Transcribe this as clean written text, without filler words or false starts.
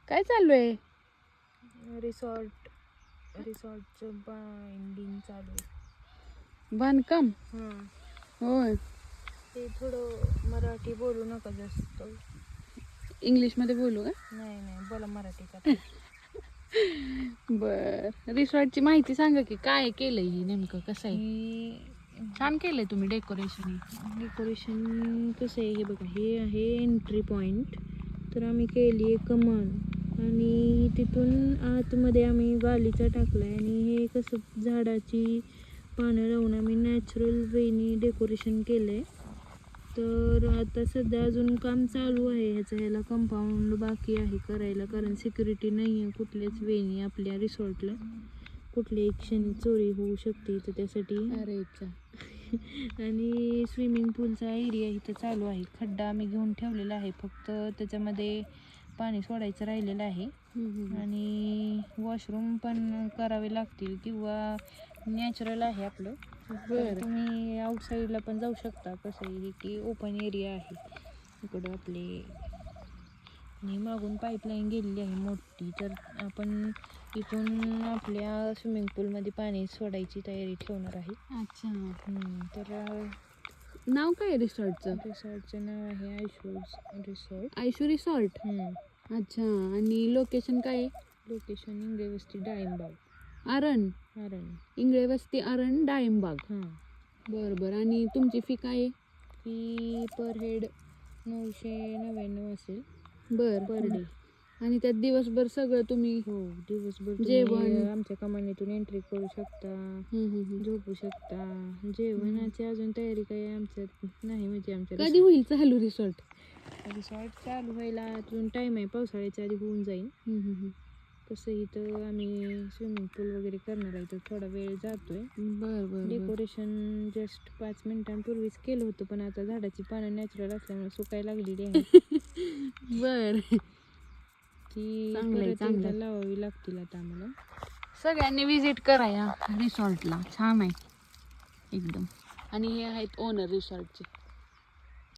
काय चालू आहे? रिसॉर्टचं बाइंडिंग चालू आहे. बांधकाम होय. ते थोडं मराठी बोलू नका जास्त. इंग्लिशमध्ये बोलू का? नाही बोला मराठीत. बर, रिसॉर्टची माहिती सांगा की काय केलंय ही नेमकं, कसं आहे? छान केलंय तुम्ही डेकोरेशन कसं आहे हे बघा, हे आहे एंट्री पॉइंट. तर आम्ही केली आहे कमान आणि तिथून आतमध्ये आम्ही गालीचा टाकलाय आणि हे कसं झाडाची पानं लावून आम्ही नॅचरल वेनी डेकोरेशन केलंय. तर आता सध्या अजून काम चालू आहे ह्याला कंपाऊंड बाकी आहे करायला, कारण सिक्युरिटी नाही आहे कुठल्याच वेनी आपल्या रिसॉर्टला. कुठल्याही क्षणी चोरी होऊ शकते, तर त्यासाठी अरे अच्छा. आणि स्विमिंग पूलचा एरिया इथं चालू आहे. खड्डा आम्ही घेऊन ठेवलेला आहे, फक्त त्याच्यामध्ये पाणी सोडायचं राहिलेलं आहे. आणि वॉशरूम पण करावे लागतील किंवा नॅचरल आहे आपलं. तर तुम्ही आउटसाईडला पण जाऊ शकता. कसं आहे की ओपन एरिया आहे इकडं आपले, आणि मागून पाईपलाईन गेलेली आहे मोठी. तर आपण इथून आपल्या स्विमिंग पूलमध्ये पाणी सोडायची तयारी ठेवणार आहे. अच्छा. तर नाव काय आहे रिसॉर्टचं? रिसॉर्टचं नाव आहे रिसॉर्ट. आयशू रिसॉर्ट. अच्छा. आणि लोकेशन काय आहे? लोकेशन इंगळे वस्ती डाळिंबाग. आरण. इंगळे वस्ती आरण डाळिंबाग. बरं. आणि तुमची फी काय आहे? फी पर हेड 999 असेल पर डे. आणि त्यात दिवसभर सगळं तुम्ही? हो, दिवसभर जेवण आमच्या कमानीतून एंट्री करू शकता, झोपू शकता. जेवणाची अजून तयारी काही आमच्यात नाही, म्हणजे आमच्या कधी होईल चालू रिसॉर्ट चालू व्हायला अजून टाइम आहे, पावसाळ्याच्या आधी होऊन जाईल. तसं इथं आम्ही स्विमिंग पूल वगैरे करणार आहे, तर थोडा वेळ जातोय. बरं. डेकोरेशन जस्ट 5 मिनिटांपूर्वीच केलं होतं, पण आता झाडाची पानं नॅचरल असल्यामुळे सुकायला लागलेली आहे. बर. ती परत लावावी लागतील आता आम्हाला. सगळ्यांनी विजिट करा या रिसॉर्टला, छान आहे एकदम. आणि हे आहेत ओनर रिसॉर्टचे.